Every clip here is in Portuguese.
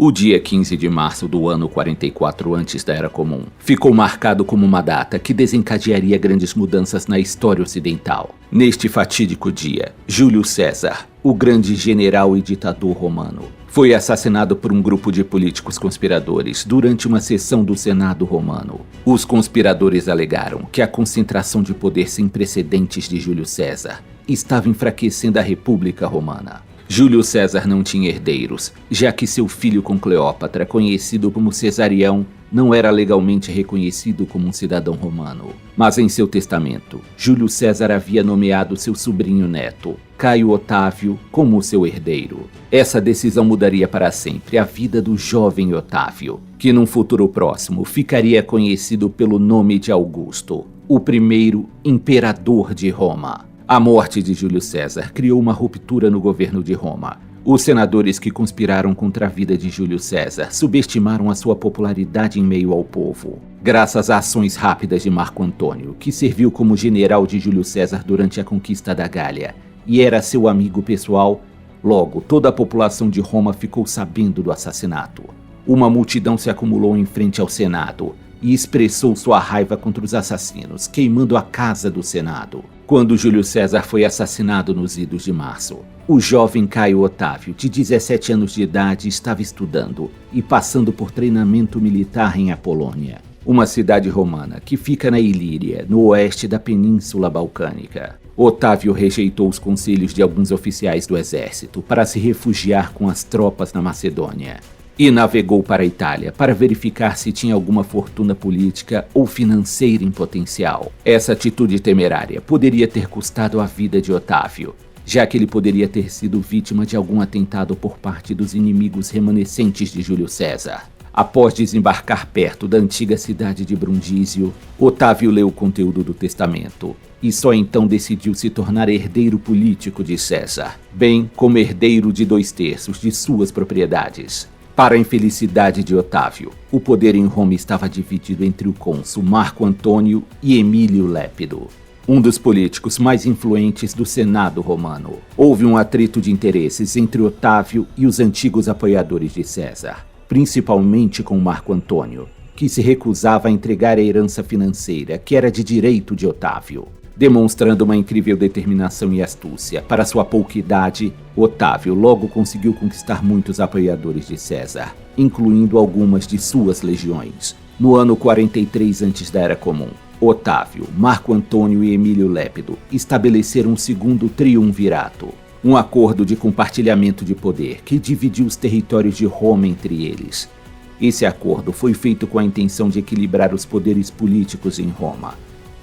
O dia 15 de março do ano 44 antes da Era Comum ficou marcado como uma data que desencadearia grandes mudanças na história ocidental. Neste fatídico dia, Júlio César, o grande general e ditador romano, foi assassinado por um grupo de políticos conspiradores durante uma sessão do Senado romano. Os conspiradores alegaram que a concentração de poder sem precedentes de Júlio César estava enfraquecendo a República Romana. Júlio César não tinha herdeiros, já que seu filho com Cleópatra, conhecido como Cesarião, não era legalmente reconhecido como um cidadão romano. Mas em seu testamento, Júlio César havia nomeado seu sobrinho neto, Caio Otávio, como seu herdeiro. Essa decisão mudaria para sempre a vida do jovem Otávio, que num futuro próximo ficaria conhecido pelo nome de Augusto, o primeiro imperador de Roma. A morte de Júlio César criou uma ruptura no governo de Roma. Os senadores que conspiraram contra a vida de Júlio César subestimaram a sua popularidade em meio ao povo. Graças a ações rápidas de Marco Antônio, que serviu como general de Júlio César durante a conquista da Gália, e era seu amigo pessoal, logo toda a população de Roma ficou sabendo do assassinato. Uma multidão se acumulou em frente ao Senado e expressou sua raiva contra os assassinos, queimando a casa do Senado. Quando Júlio César foi assassinado nos idos de março, o jovem Caio Otávio, de 17 anos de idade, estava estudando e passando por treinamento militar em Apolônia, uma cidade romana que fica na Ilíria, no oeste da Península Balcânica. Otávio rejeitou os conselhos de alguns oficiais do exército para se refugiar com as tropas na Macedônia e navegou para a Itália para verificar se tinha alguma fortuna política ou financeira em potencial. Essa atitude temerária poderia ter custado a vida de Otávio, já que ele poderia ter sido vítima de algum atentado por parte dos inimigos remanescentes de Júlio César. Após desembarcar perto da antiga cidade de Brundísio, Otávio leu o conteúdo do testamento e só então decidiu se tornar herdeiro político de César, bem como herdeiro de 2/3 de suas propriedades. Para a infelicidade de Otávio, o poder em Roma estava dividido entre o cônsul Marco Antônio e Emílio Lépido, um dos políticos mais influentes do Senado romano. Houve um atrito de interesses entre Otávio e os antigos apoiadores de César, principalmente com Marco Antônio, que se recusava a entregar a herança financeira que era de direito de Otávio. Demonstrando uma incrível determinação e astúcia para sua pouca idade, Otávio logo conseguiu conquistar muitos apoiadores de César, incluindo algumas de suas legiões. No ano 43 antes da Era Comum, Otávio, Marco Antônio e Emílio Lépido estabeleceram um segundo triunvirato, um acordo de compartilhamento de poder que dividiu os territórios de Roma entre eles. Esse acordo foi feito com a intenção de equilibrar os poderes políticos em Roma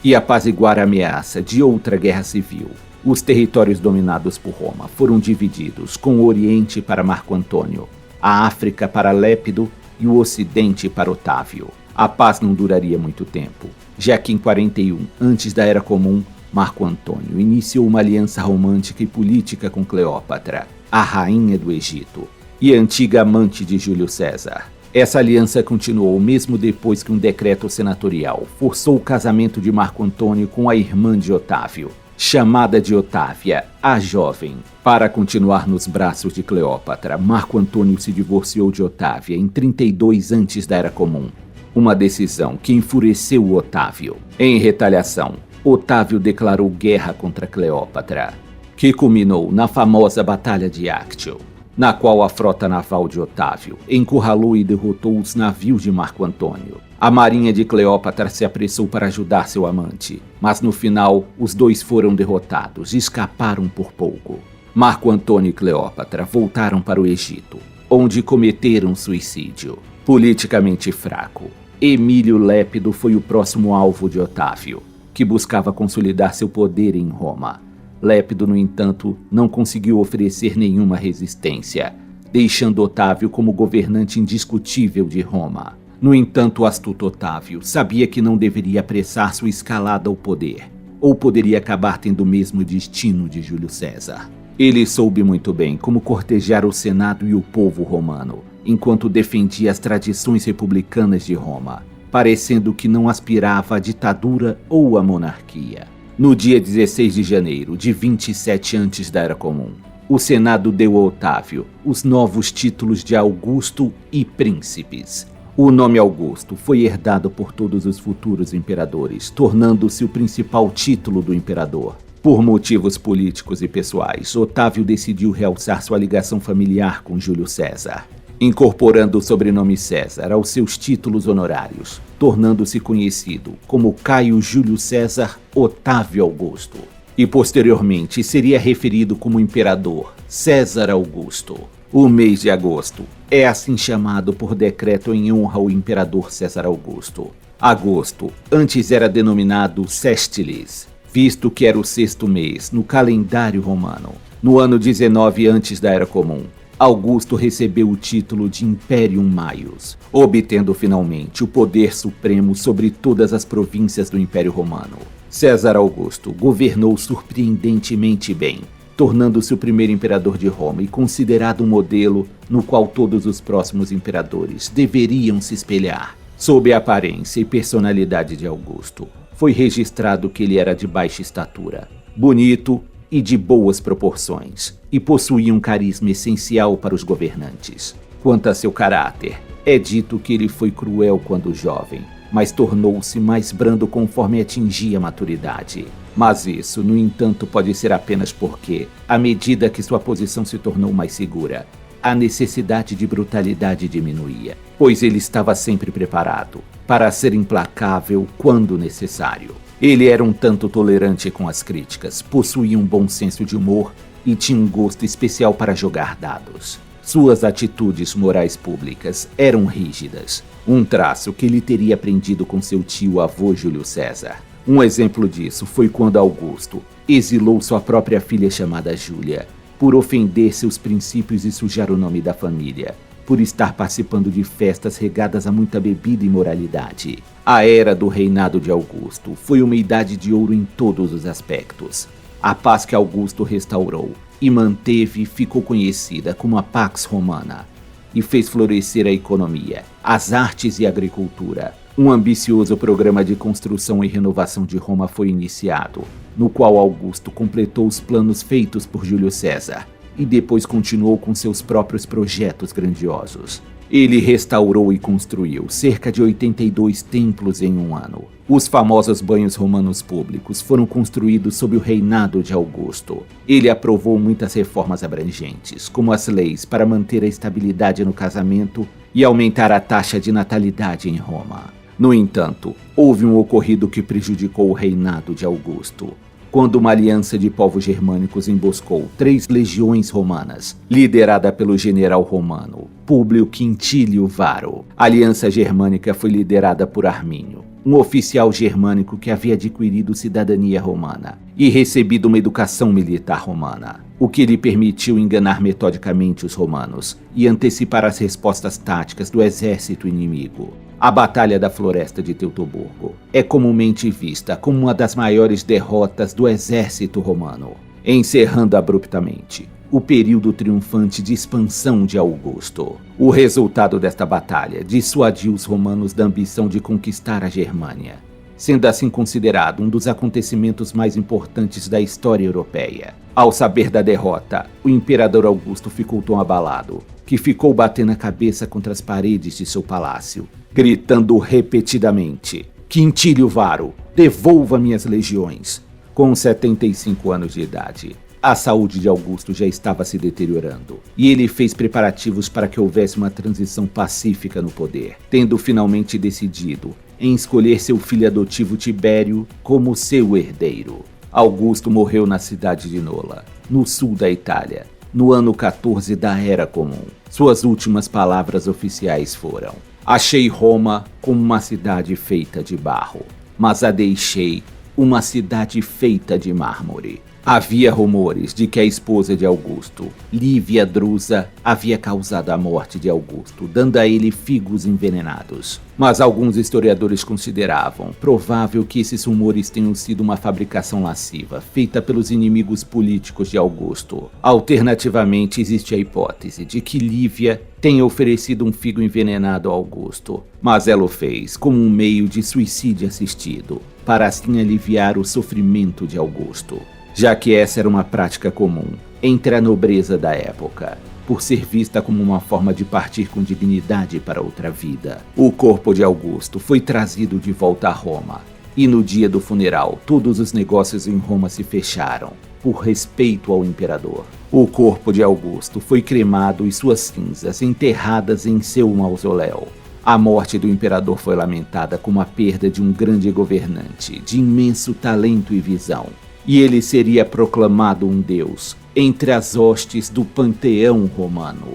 e apaziguar a ameaça de outra guerra civil. Os territórios dominados por Roma foram divididos, com o Oriente para Marco Antônio, a África para Lépido e o Ocidente para Otávio. A paz não duraria muito tempo, já que em 41, antes da Era Comum, Marco Antônio iniciou uma aliança romântica e política com Cleópatra, a rainha do Egito, e antiga amante de Júlio César. Essa aliança continuou mesmo depois que um decreto senatorial forçou o casamento de Marco Antônio com a irmã de Otávio, chamada de Otávia, a Jovem. Para continuar nos braços de Cleópatra, Marco Antônio se divorciou de Otávia em 32 antes da Era Comum, uma decisão que enfureceu o Otávio. Em retaliação, Otávio declarou guerra contra Cleópatra, que culminou na famosa Batalha de Actio, na qual a frota naval de Otávio encurralou e derrotou os navios de Marco Antônio. A marinha de Cleópatra se apressou para ajudar seu amante, mas no final os dois foram derrotados e escaparam por pouco. Marco Antônio e Cleópatra voltaram para o Egito, onde cometeram suicídio. Politicamente fraco, Emílio Lépido foi o próximo alvo de Otávio, que buscava consolidar seu poder em Roma. Lépido, no entanto, não conseguiu oferecer nenhuma resistência, deixando Otávio como governante indiscutível de Roma. No entanto, o astuto Otávio sabia que não deveria apressar sua escalada ao poder, ou poderia acabar tendo o mesmo destino de Júlio César. Ele soube muito bem como cortejar o Senado e o povo romano, enquanto defendia as tradições republicanas de Roma, parecendo que não aspirava à ditadura ou à monarquia. No dia 16 de janeiro de 27 antes da Era Comum, O Senado deu a Otávio os novos títulos de Augusto e Príncipes. O nome Augusto foi herdado por todos os futuros imperadores, tornando-se o principal título do imperador. Por motivos políticos e pessoais, Otávio decidiu realçar sua ligação familiar com Júlio César, incorporando o sobrenome César aos seus títulos honorários, tornando-se conhecido como Caio Júlio César Otávio Augusto. E posteriormente seria referido como imperador César Augusto. O mês de agosto é assim chamado por decreto em honra ao imperador César Augusto. Agosto antes era denominado Sestilis, visto que era o sexto mês no calendário romano. No ano 19 antes da Era Comum, Augusto recebeu o título de Imperium Maius, obtendo finalmente o poder supremo sobre todas as províncias do Império Romano. César Augusto governou surpreendentemente bem, tornando-se o primeiro imperador de Roma e considerado um modelo no qual todos os próximos imperadores deveriam se espelhar. Sob a aparência e personalidade de Augusto, foi registrado que ele era de baixa estatura, bonito e de boas proporções, e possuía um carisma essencial para os governantes. Quanto a seu caráter, é dito que ele foi cruel quando jovem, mas tornou-se mais brando conforme atingia a maturidade. Mas isso, no entanto, pode ser apenas porque, à medida que sua posição se tornou mais segura, a necessidade de brutalidade diminuía, pois ele estava sempre preparado para ser implacável quando necessário. Ele era um tanto tolerante com as críticas, possuía um bom senso de humor e tinha um gosto especial para jogar dados. Suas atitudes morais públicas eram rígidas, um traço que ele teria aprendido com seu tio-avô Júlio César. Um exemplo disso foi quando Augusto exilou sua própria filha chamada Júlia, por ofender seus princípios e sujar o nome da família, por estar participando de festas regadas a muita bebida e imoralidade. A era do reinado de Augusto foi uma idade de ouro em todos os aspectos. A paz que Augusto restaurou e manteve ficou conhecida como a Pax Romana, e fez florescer a economia, as artes e a agricultura. Um ambicioso programa de construção e renovação de Roma foi iniciado, no qual Augusto completou os planos feitos por Júlio César e depois continuou com seus próprios projetos grandiosos. Ele restaurou e construiu cerca de 82 templos em um ano. Os famosos banhos romanos públicos foram construídos sob o reinado de Augusto. Ele aprovou muitas reformas abrangentes, como as leis para manter a estabilidade no casamento e aumentar a taxa de natalidade em Roma. No entanto, houve um ocorrido que prejudicou o reinado de Augusto, quando uma aliança de povos germânicos emboscou 3 legiões romanas, liderada pelo general romano Públio Quintílio Varo. A aliança germânica foi liderada por Armínio, um oficial germânico que havia adquirido cidadania romana e recebido uma educação militar romana, o que lhe permitiu enganar metodicamente os romanos e antecipar as respostas táticas do exército inimigo. A Batalha da Floresta de Teutoburgo é comumente vista como uma das maiores derrotas do exército romano, encerrando abruptamente o período triunfante de expansão de Augusto. O resultado desta batalha dissuadiu os romanos da ambição de conquistar a Germânia, sendo assim considerado um dos acontecimentos mais importantes da história europeia. Ao saber da derrota, o imperador Augusto ficou tão abalado que ficou batendo a cabeça contra as paredes de seu palácio, gritando repetidamente: Quintílio Varo, devolva minhas legiões! Com 75 anos de idade, a saúde de Augusto já estava se deteriorando, e ele fez preparativos para que houvesse uma transição pacífica no poder, tendo finalmente decidido em escolher seu filho adotivo Tibério como seu herdeiro. Augusto morreu na cidade de Nola, no sul da Itália, no ano 14 da Era Comum. Suas últimas palavras oficiais foram: achei Roma como uma cidade feita de barro, mas a deixei uma cidade feita de mármore. Havia rumores de que a esposa de Augusto, Lívia Drusa, havia causado a morte de Augusto, dando a ele figos envenenados. Mas alguns historiadores consideravam provável que esses rumores tenham sido uma fabricação lasciva, feita pelos inimigos políticos de Augusto. Alternativamente, existe a hipótese de que Lívia tenha oferecido um figo envenenado a Augusto, mas ela o fez como um meio de suicídio assistido, para assim aliviar o sofrimento de Augusto. Já que essa era uma prática comum, entre a nobreza da época, por ser vista como uma forma de partir com dignidade para outra vida. O corpo de Augusto foi trazido de volta a Roma, e no dia do funeral, todos os negócios em Roma se fecharam, por respeito ao imperador. O corpo de Augusto foi cremado e suas cinzas enterradas em seu mausoléu. A morte do imperador foi lamentada como a perda de um grande governante, de imenso talento e visão, e ele seria proclamado um deus entre as hostes do panteão romano.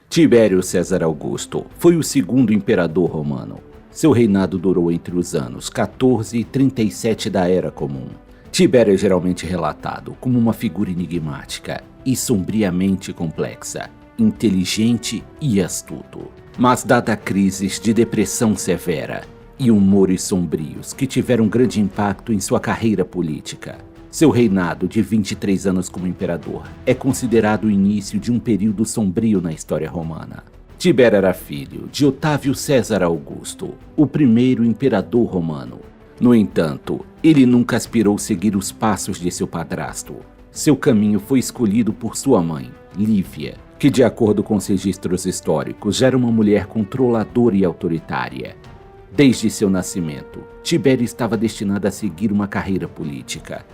Tibério César Augusto foi o segundo imperador romano. Seu reinado durou entre os anos 14 e 37 da Era Comum. Tibério é geralmente relatado como uma figura enigmática e sombriamente complexa, inteligente e astuto. Mas dada crises de depressão severa e humores sombrios que tiveram grande impacto em sua carreira política, seu reinado de 23 anos como imperador é considerado o início de um período sombrio na história romana. Tibério era filho de Otávio César Augusto, o primeiro imperador romano. No entanto, ele nunca aspirou seguir os passos de seu padrasto. Seu caminho foi escolhido por sua mãe, Lívia, que de acordo com os registros históricos já era uma mulher controladora e autoritária. Desde seu nascimento, Tibério estava destinado a seguir uma carreira política,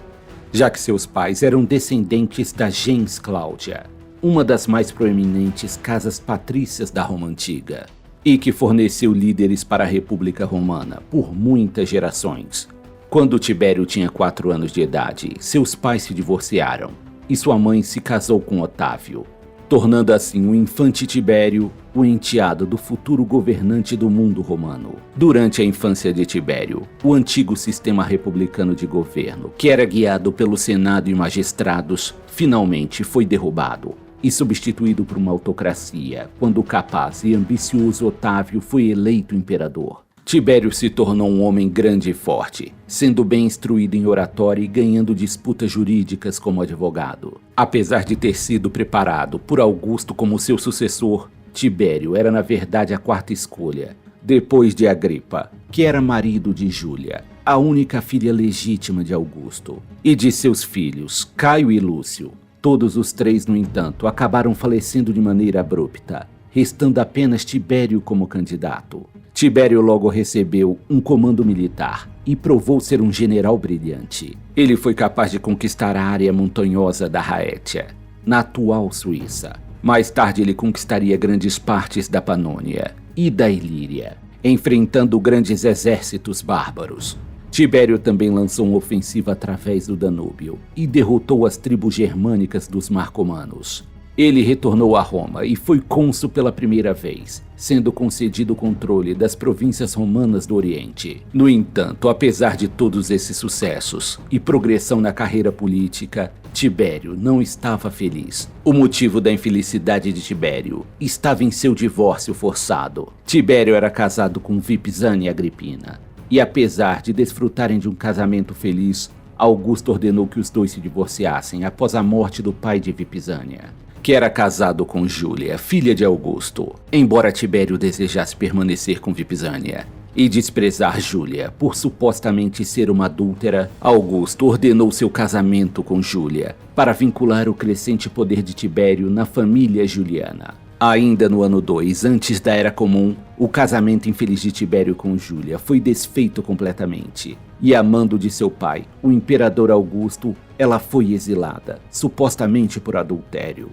já que seus pais eram descendentes da gens Cláudia, uma das mais proeminentes casas patrícias da Roma Antiga, e que forneceu líderes para a República Romana por muitas gerações. Quando Tibério tinha 4 anos de idade, seus pais se divorciaram, e sua mãe se casou com Otávio, tornando assim o infante Tibério o enteado do futuro governante do mundo romano. Durante a infância de Tibério, o antigo sistema republicano de governo, que era guiado pelo Senado e magistrados, finalmente foi derrubado e substituído por uma autocracia, quando o capaz e ambicioso Otávio foi eleito imperador. Tibério se tornou um homem grande e forte, sendo bem instruído em oratória e ganhando disputas jurídicas como advogado. Apesar de ter sido preparado por Augusto como seu sucessor, Tibério era na verdade a quarta escolha, depois de Agripa, que era marido de Júlia, a única filha legítima de Augusto, e de seus filhos, Caio e Lúcio. Todos os 3, no entanto, acabaram falecendo de maneira abrupta, restando apenas Tibério como candidato. Tibério logo recebeu um comando militar e provou ser um general brilhante. Ele foi capaz de conquistar a área montanhosa da Raétia, na atual Suíça. Mais tarde ele conquistaria grandes partes da Panônia e da Ilíria, enfrentando grandes exércitos bárbaros. Tibério também lançou uma ofensiva através do Danúbio e derrotou as tribos germânicas dos Marcomanos. Ele retornou a Roma e foi cônsul pela primeira vez, sendo concedido o controle das províncias romanas do Oriente. No entanto, apesar de todos esses sucessos e progressão na carreira política, Tibério não estava feliz. O motivo da infelicidade de Tibério estava em seu divórcio forçado. Tibério era casado com Vipsânia Agripina, e apesar de desfrutarem de um casamento feliz, Augusto ordenou que os dois se divorciassem após a morte do pai de Vipsânia, que era casado com Júlia, filha de Augusto. Embora Tibério desejasse permanecer com Vipsânia e desprezar Júlia por supostamente ser uma adúltera, Augusto ordenou seu casamento com Júlia para vincular o crescente poder de Tibério na família juliana. Ainda no ano 2, antes da Era Comum, o casamento infeliz de Tibério com Júlia foi desfeito completamente, e a mando de seu pai, o imperador Augusto, ela foi exilada, supostamente por adultério.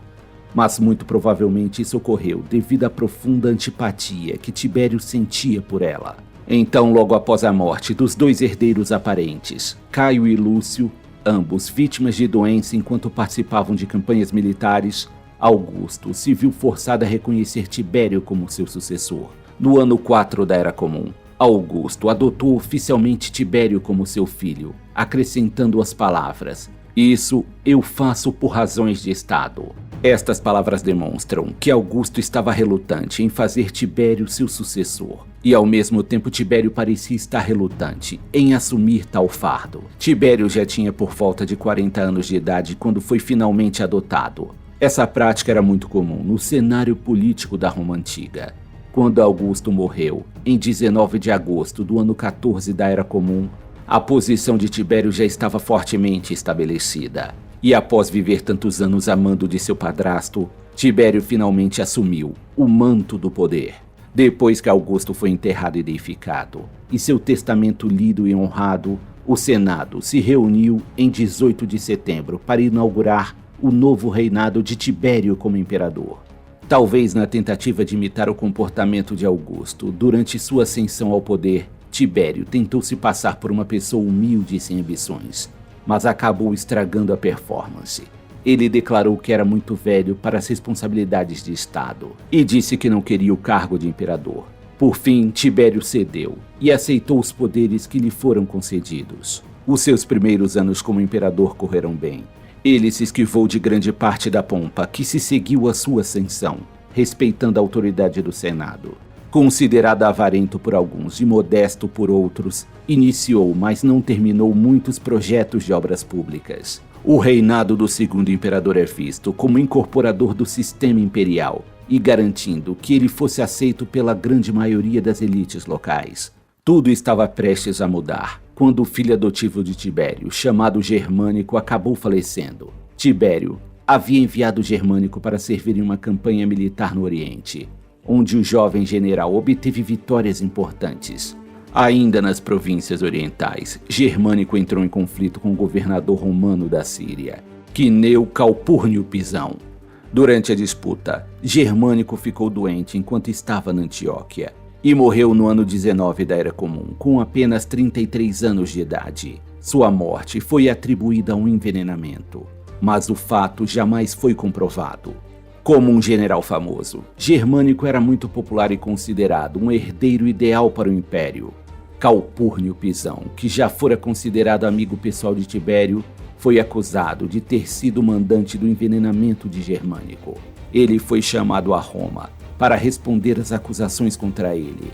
Mas muito provavelmente isso ocorreu devido à profunda antipatia que Tibério sentia por ela. Então, logo após a morte dos 2 herdeiros aparentes, Caio e Lúcio, ambos vítimas de doença enquanto participavam de campanhas militares, Augusto se viu forçado a reconhecer Tibério como seu sucessor. No ano 4 da Era Comum, Augusto adotou oficialmente Tibério como seu filho, acrescentando as palavras: "Isso eu faço por razões de Estado." Estas palavras demonstram que Augusto estava relutante em fazer Tibério seu sucessor, e ao mesmo tempo Tibério parecia estar relutante em assumir tal fardo. Tibério já tinha por volta de 40 anos de idade quando foi finalmente adotado. Essa prática era muito comum no cenário político da Roma Antiga. Quando Augusto morreu, em 19 de agosto do ano 14 da Era Comum, a posição de Tibério já estava fortemente estabelecida. E após viver tantos anos a mando de seu padrasto, Tibério finalmente assumiu o manto do poder. Depois que Augusto foi enterrado e deificado, e seu testamento lido e honrado, o Senado se reuniu em 18 de setembro para inaugurar o novo reinado de Tibério como imperador. Talvez na tentativa de imitar o comportamento de Augusto, durante sua ascensão ao poder, Tibério tentou se passar por uma pessoa humilde e sem ambições, mas acabou estragando a performance. Ele declarou que era muito velho para as responsabilidades de Estado e disse que não queria o cargo de imperador. Por fim, Tibério cedeu e aceitou os poderes que lhe foram concedidos. Os seus primeiros anos como imperador correram bem. Ele se esquivou de grande parte da pompa que se seguiu à sua ascensão, respeitando a autoridade do Senado. Considerado avarento por alguns e modesto por outros, iniciou, mas não terminou muitos projetos de obras públicas. O reinado do segundo imperador é visto como incorporador do sistema imperial e garantindo que ele fosse aceito pela grande maioria das elites locais. Tudo estava prestes a mudar, quando o filho adotivo de Tibério, chamado Germânico, acabou falecendo. Tibério havia enviado Germânico para servir em uma campanha militar no Oriente, onde o jovem general obteve vitórias importantes. Ainda nas províncias orientais, Germânico entrou em conflito com o governador romano da Síria, Quineu Calpurnio Pisão. Durante a disputa, Germânico ficou doente enquanto estava na Antioquia e morreu no ano 19 da Era Comum, com apenas 33 anos de idade. Sua morte foi atribuída a um envenenamento, mas o fato jamais foi comprovado. Como um general famoso, Germânico era muito popular e considerado um herdeiro ideal para o império. Calpurnio Pisão, que já fora considerado amigo pessoal de Tibério, foi acusado de ter sido mandante do envenenamento de Germânico. Ele foi chamado a Roma para responder às acusações contra ele.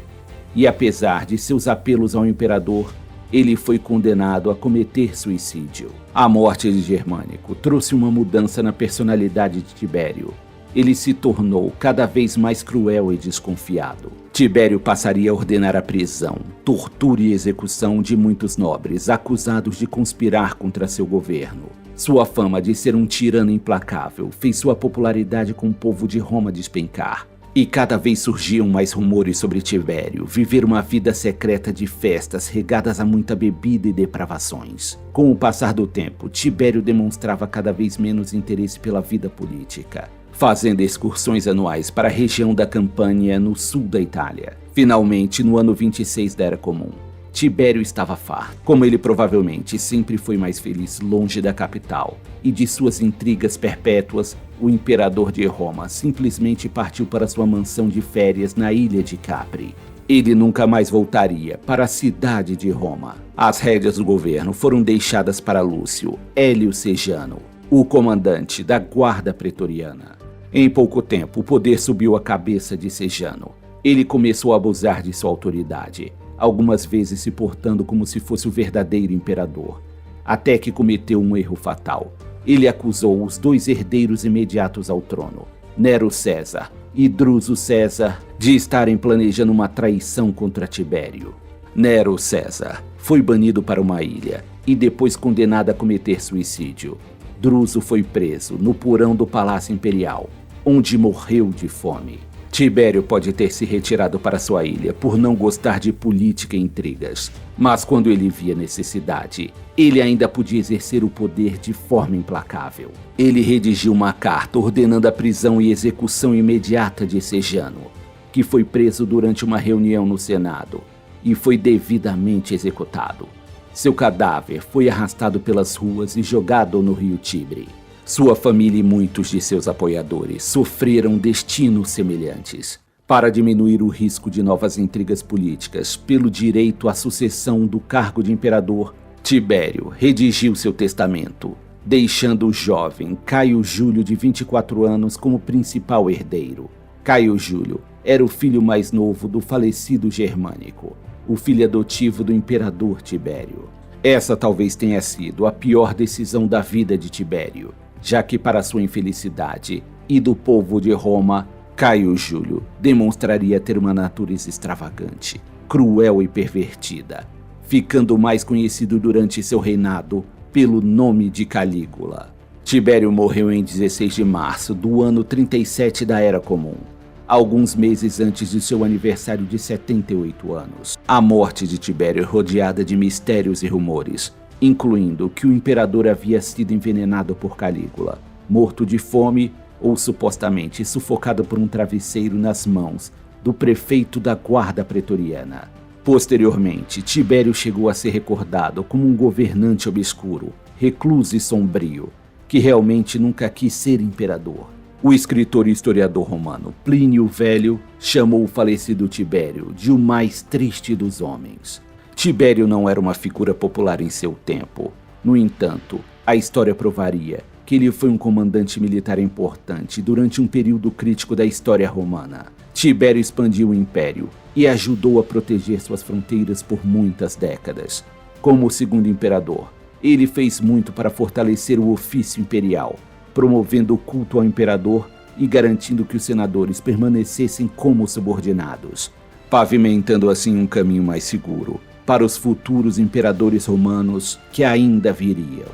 E apesar de seus apelos ao imperador, ele foi condenado a cometer suicídio. A morte de Germânico trouxe uma mudança na personalidade de Tibério. Ele se tornou cada vez mais cruel e desconfiado. Tibério passaria a ordenar a prisão, tortura e execução de muitos nobres acusados de conspirar contra seu governo. Sua fama de ser um tirano implacável fez sua popularidade com o povo de Roma despencar. E cada vez surgiam mais rumores sobre Tibério viver uma vida secreta de festas regadas a muita bebida e depravações. Com o passar do tempo, Tibério demonstrava cada vez menos interesse pela vida política, fazendo excursões anuais para a região da Campânia, no sul da Itália. Finalmente, no ano 26 da Era Comum, Tibério estava farto. Como ele provavelmente sempre foi mais feliz longe da capital e de suas intrigas perpétuas, o imperador de Roma simplesmente partiu para sua mansão de férias na ilha de Capri. Ele nunca mais voltaria para a cidade de Roma. As rédeas do governo foram deixadas para Lúcio Hélio Sejano, o comandante da guarda pretoriana. Em pouco tempo, o poder subiu à cabeça de Sejano. Ele começou a abusar de sua autoridade, algumas vezes se portando como se fosse o verdadeiro imperador, até que cometeu um erro fatal. Ele acusou os dois herdeiros imediatos ao trono, Nero César e Druso César, de estarem planejando uma traição contra Tibério. Nero César foi banido para uma ilha e depois condenado a cometer suicídio. Druso foi preso no porão do Palácio Imperial, onde morreu de fome. Tibério pode ter se retirado para sua ilha por não gostar de política e intrigas, mas quando ele via necessidade, ele ainda podia exercer o poder de forma implacável. Ele redigiu uma carta ordenando a prisão e execução imediata de Sejano, que foi preso durante uma reunião no Senado e foi devidamente executado. Seu cadáver foi arrastado pelas ruas e jogado no rio Tibre. Sua família e muitos de seus apoiadores sofreram destinos semelhantes. Para diminuir o risco de novas intrigas políticas pelo direito à sucessão do cargo de imperador, Tibério redigiu seu testamento, deixando o jovem Caio Júlio de 24 anos como principal herdeiro. Caio Júlio era o filho mais novo do falecido Germânico, o filho adotivo do imperador Tibério. Essa talvez tenha sido a pior decisão da vida de Tibério, já que para sua infelicidade e do povo de Roma, Caio Júlio demonstraria ter uma natureza extravagante, cruel e pervertida, ficando mais conhecido durante seu reinado pelo nome de Calígula. Tibério morreu em 16 de março do ano 37 da Era Comum, alguns meses antes de seu aniversário de 78 anos. A morte de Tibério é rodeada de mistérios e rumores, incluindo que o imperador havia sido envenenado por Calígula, morto de fome ou supostamente sufocado por um travesseiro nas mãos do prefeito da guarda pretoriana. Posteriormente, Tibério chegou a ser recordado como um governante obscuro, recluso e sombrio, que realmente nunca quis ser imperador. O escritor e historiador romano Plínio o Velho chamou o falecido Tibério de o mais triste dos homens. Tibério não era uma figura popular em seu tempo. No entanto, a história provaria que ele foi um comandante militar importante durante um período crítico da história romana. Tibério expandiu o império e ajudou a proteger suas fronteiras por muitas décadas. Como o segundo imperador, ele fez muito para fortalecer o ofício imperial, promovendo o culto ao imperador e garantindo que os senadores permanecessem como subordinados, pavimentando assim um caminho mais seguro para os futuros imperadores romanos que ainda viriam.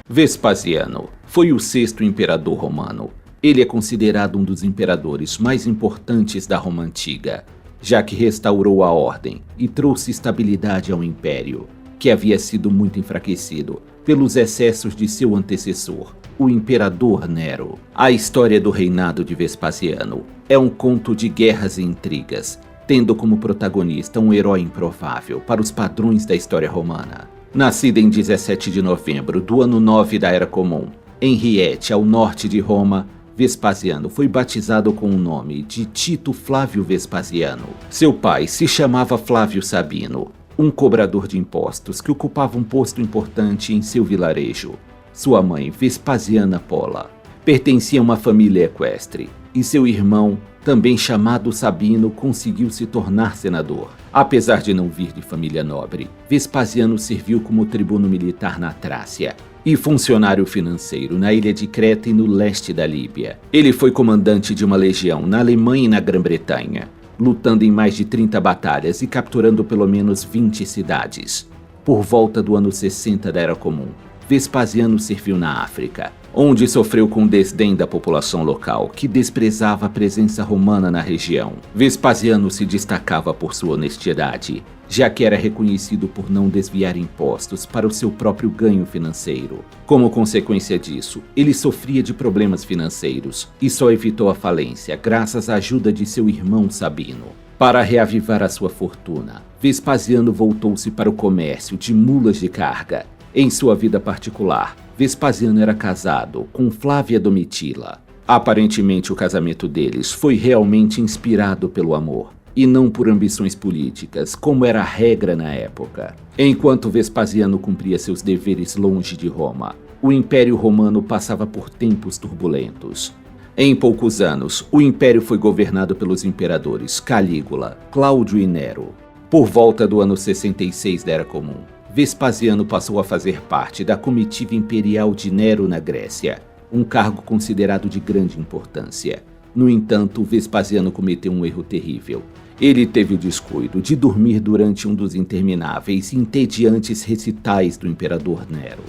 Vespasiano foi o sexto imperador romano. Ele é considerado um dos imperadores mais importantes da Roma Antiga, já que restaurou a ordem e trouxe estabilidade ao império, que havia sido muito enfraquecido pelos excessos de seu antecessor, o imperador Nero. A história do reinado de Vespasiano é um conto de guerras e intrigas, tendo como protagonista um herói improvável para os padrões da história romana. Nascido em 17 de novembro do ano 9 da Era Comum, em Riete, ao norte de Roma, Vespasiano foi batizado com o nome de Tito Flávio Vespasiano. Seu pai se chamava Flávio Sabino, um cobrador de impostos que ocupava um posto importante em seu vilarejo. Sua mãe, Vespasiana Pola, pertencia a uma família equestre, e seu irmão, também chamado Sabino, conseguiu se tornar senador. Apesar de não vir de família nobre, Vespasiano serviu como tribuno militar na Trácia e funcionário financeiro na ilha de Creta e no leste da Líbia. Ele foi comandante de uma legião na Alemanha e na Grã-Bretanha, lutando em mais de 30 batalhas e capturando pelo menos 20 cidades. Por volta do ano 60 da Era Comum, Vespasiano serviu na África, onde sofreu com desdém da população local, que desprezava a presença romana na região. Vespasiano se destacava por sua honestidade, já que era reconhecido por não desviar impostos para o seu próprio ganho financeiro. Como consequência disso, ele sofria de problemas financeiros e só evitou a falência graças à ajuda de seu irmão Sabino. Para reavivar a sua fortuna, Vespasiano voltou-se para o comércio de mulas de carga. Em sua vida particular, Vespasiano era casado com Flávia Domitila. Aparentemente, o casamento deles foi realmente inspirado pelo amor, e não por ambições políticas, como era a regra na época. Enquanto Vespasiano cumpria seus deveres longe de Roma, o Império Romano passava por tempos turbulentos. Em poucos anos, o Império foi governado pelos imperadores Calígula, Cláudio e Nero. Por volta do ano 66 da Era Comum, Vespasiano passou a fazer parte da comitiva imperial de Nero na Grécia, um cargo considerado de grande importância. No entanto, Vespasiano cometeu um erro terrível. Ele teve o descuido de dormir durante um dos intermináveis e entediantes recitais do imperador Nero.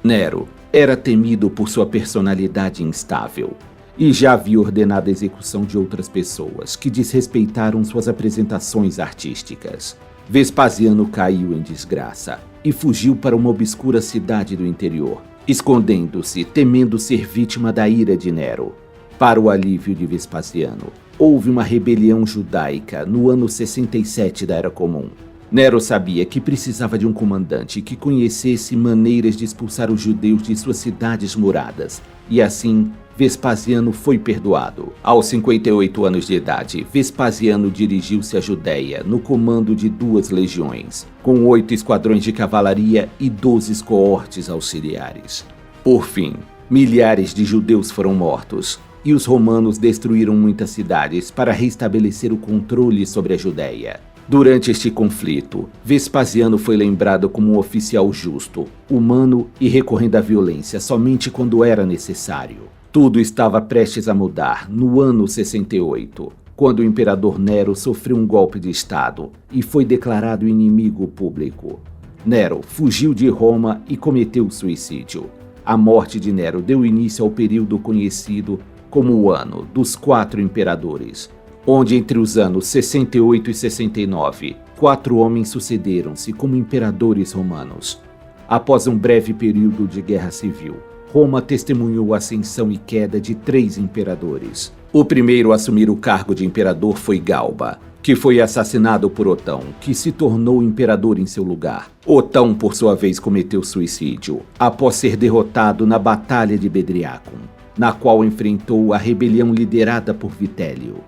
Nero era temido por sua personalidade instável e já havia ordenado a execução de outras pessoas que desrespeitaram suas apresentações artísticas. Vespasiano caiu em desgraça e fugiu para uma obscura cidade do interior, escondendo-se, temendo ser vítima da ira de Nero. Para o alívio de Vespasiano, houve uma rebelião judaica no ano 67 da Era Comum. Nero sabia que precisava de um comandante que conhecesse maneiras de expulsar os judeus de suas cidades muradas, e assim Vespasiano foi perdoado. Aos 58 anos de idade, Vespasiano dirigiu-se à Judéia no comando de 2 legiões, com 8 esquadrões de cavalaria e 12 coortes auxiliares. Por fim, milhares de judeus foram mortos, e os romanos destruíram muitas cidades para restabelecer o controle sobre a Judéia. Durante este conflito, Vespasiano foi lembrado como um oficial justo, humano e recorrendo à violência somente quando era necessário. Tudo estava prestes a mudar no ano 68, quando o imperador Nero sofreu um golpe de estado e foi declarado inimigo público. Nero fugiu de Roma e cometeu suicídio. A morte de Nero deu início ao período conhecido como o Ano dos 4 Imperadores, onde entre os anos 68 e 69, 4 homens sucederam-se como imperadores romanos. Após um breve período de guerra civil, Roma testemunhou a ascensão e queda de 3 imperadores. O primeiro a assumir o cargo de imperador foi Galba, que foi assassinado por Otão, que se tornou imperador em seu lugar. Otão, por sua vez, cometeu suicídio, após ser derrotado na Batalha de Bedriacum, na qual enfrentou a rebelião liderada por Vitélio.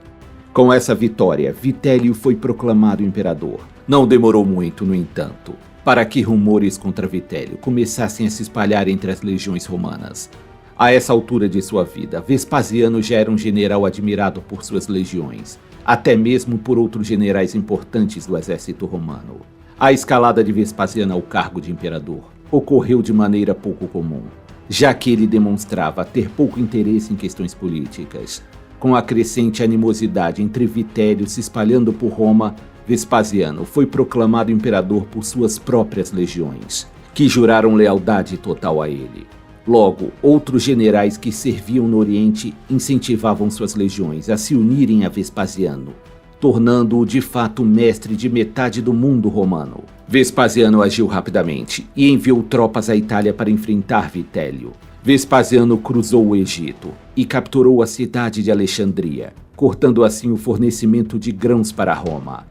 Com essa vitória, Vitélio foi proclamado imperador. Não demorou muito, no entanto, para que rumores contra Vitélio começassem a se espalhar entre as legiões romanas. A essa altura de sua vida, Vespasiano já era um general admirado por suas legiões, até mesmo por outros generais importantes do exército romano. A escalada de Vespasiano ao cargo de imperador ocorreu de maneira pouco comum, já que ele demonstrava ter pouco interesse em questões políticas. Com a crescente animosidade entre Vitélio se espalhando por Roma, Vespasiano foi proclamado imperador por suas próprias legiões, que juraram lealdade total a ele. Logo, outros generais que serviam no Oriente incentivavam suas legiões a se unirem a Vespasiano, tornando-o de fato mestre de metade do mundo romano. Vespasiano agiu rapidamente e enviou tropas à Itália para enfrentar Vitélio. Vespasiano cruzou o Egito e capturou a cidade de Alexandria, cortando assim o fornecimento de grãos para Roma.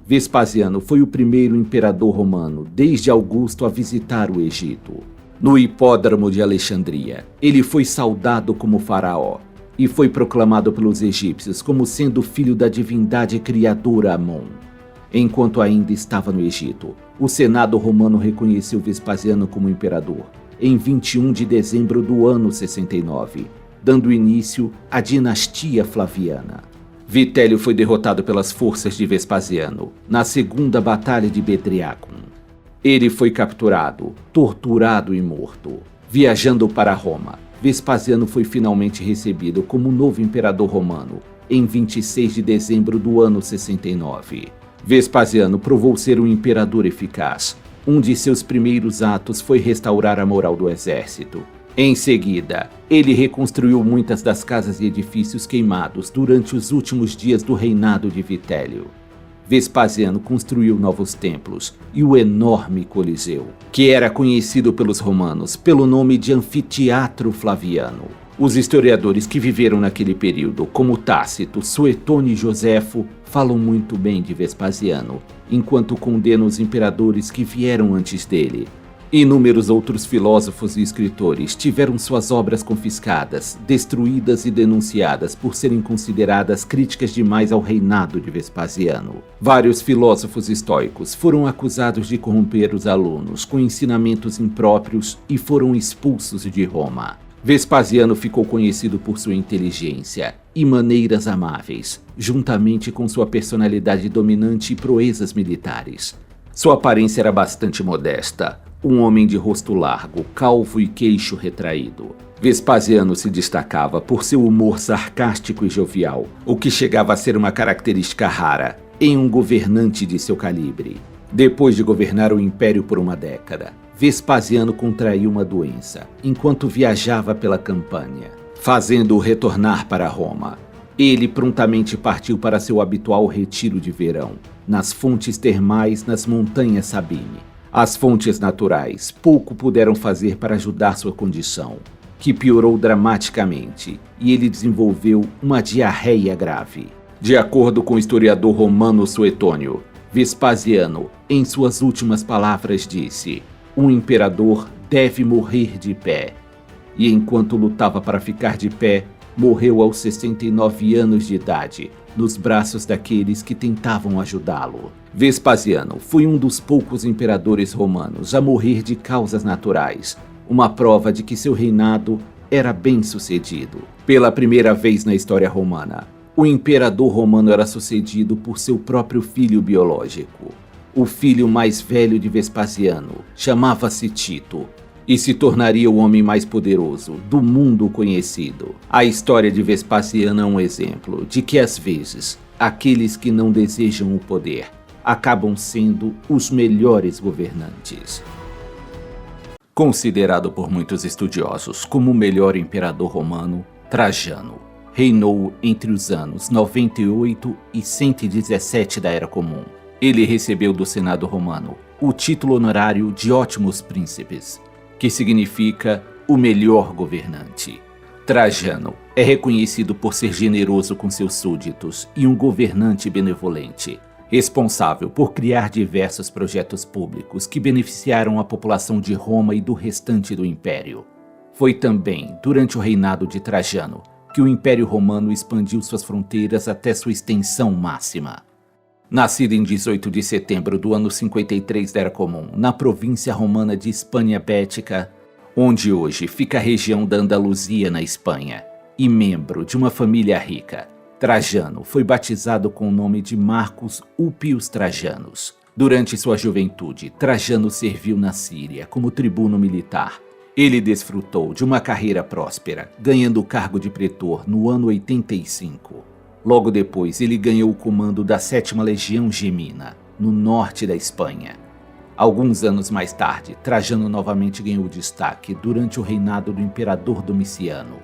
Vespasiano foi o primeiro imperador romano desde Augusto a visitar o Egito. No hipódromo de Alexandria, ele foi saudado como faraó e foi proclamado pelos egípcios como sendo filho da divindade criadora Amon. Enquanto ainda estava no Egito, o Senado romano reconheceu Vespasiano como imperador em 21 de dezembro do ano 69, dando início à dinastia Flaviana. Vitélio foi derrotado pelas forças de Vespasiano na segunda batalha de Bedriacum. Ele foi capturado, torturado e morto. Viajando para Roma, Vespasiano foi finalmente recebido como novo imperador romano em 26 de dezembro do ano 69. Vespasiano provou ser um imperador eficaz. Um de seus primeiros atos foi restaurar a moral do exército. Em seguida, ele reconstruiu muitas das casas e edifícios queimados durante os últimos dias do reinado de Vitélio. Vespasiano construiu novos templos e o enorme Coliseu, que era conhecido pelos romanos pelo nome de Anfiteatro Flaviano. Os historiadores que viveram naquele período, como Tácito, Suetônio e Joséfo, falam muito bem de Vespasiano, enquanto condenam os imperadores que vieram antes dele. Inúmeros outros filósofos e escritores tiveram suas obras confiscadas, destruídas e denunciadas por serem consideradas críticas demais ao reinado de Vespasiano. Vários filósofos estoicos foram acusados de corromper os alunos com ensinamentos impróprios e foram expulsos de Roma. Vespasiano ficou conhecido por sua inteligência e maneiras amáveis, juntamente com sua personalidade dominante e proezas militares. Sua aparência era bastante modesta. Um homem de rosto largo, calvo e queixo retraído. Vespasiano se destacava por seu humor sarcástico e jovial, o que chegava a ser uma característica rara em um governante de seu calibre. Depois de governar o império por uma década, Vespasiano contraiu uma doença enquanto viajava pela Campânia, fazendo-o retornar para Roma. Ele prontamente partiu para seu habitual retiro de verão, nas fontes termais nas montanhas Sabine. As fontes naturais pouco puderam fazer para ajudar sua condição, que piorou dramaticamente, e ele desenvolveu uma diarreia grave. De acordo com o historiador romano Suetônio, Vespasiano, em suas últimas palavras, disse: "Um imperador deve morrer de pé." E enquanto lutava para ficar de pé, morreu aos 69 anos de idade, nos braços daqueles que tentavam ajudá-lo. Vespasiano foi um dos poucos imperadores romanos a morrer de causas naturais, uma prova de que seu reinado era bem-sucedido. Pela primeira vez na história romana, o imperador romano era sucedido por seu próprio filho biológico. O filho mais velho de Vespasiano chamava-se Tito e se tornaria o homem mais poderoso do mundo conhecido. A história de Vespasiano é um exemplo de que, às vezes, aqueles que não desejam o poder acabam sendo os melhores governantes. Considerado por muitos estudiosos como o melhor imperador romano, Trajano reinou entre os anos 98 e 117 da Era Comum. Ele recebeu do Senado romano o título honorário de Ótimos Príncipes, que significa o melhor governante. Trajano é reconhecido por ser generoso com seus súditos e um governante benevolente, responsável por criar diversos projetos públicos que beneficiaram a população de Roma e do restante do Império. Foi também durante o reinado de Trajano que o Império Romano expandiu suas fronteiras até sua extensão máxima. Nascido em 18 de setembro do ano 53 da Era Comum, na província romana de Hispânia Bética, onde hoje fica a região da Andaluzia na Espanha, e membro de uma família rica, Trajano foi batizado com o nome de Marcus Ulpius Trajanus. Durante sua juventude, Trajano serviu na Síria como tribuno militar. Ele desfrutou de uma carreira próspera, ganhando o cargo de pretor no ano 85. Logo depois, ele ganhou o comando da 7ª Legião Gemina, no norte da Espanha. Alguns anos mais tarde, Trajano novamente ganhou destaque durante o reinado do imperador Domiciano,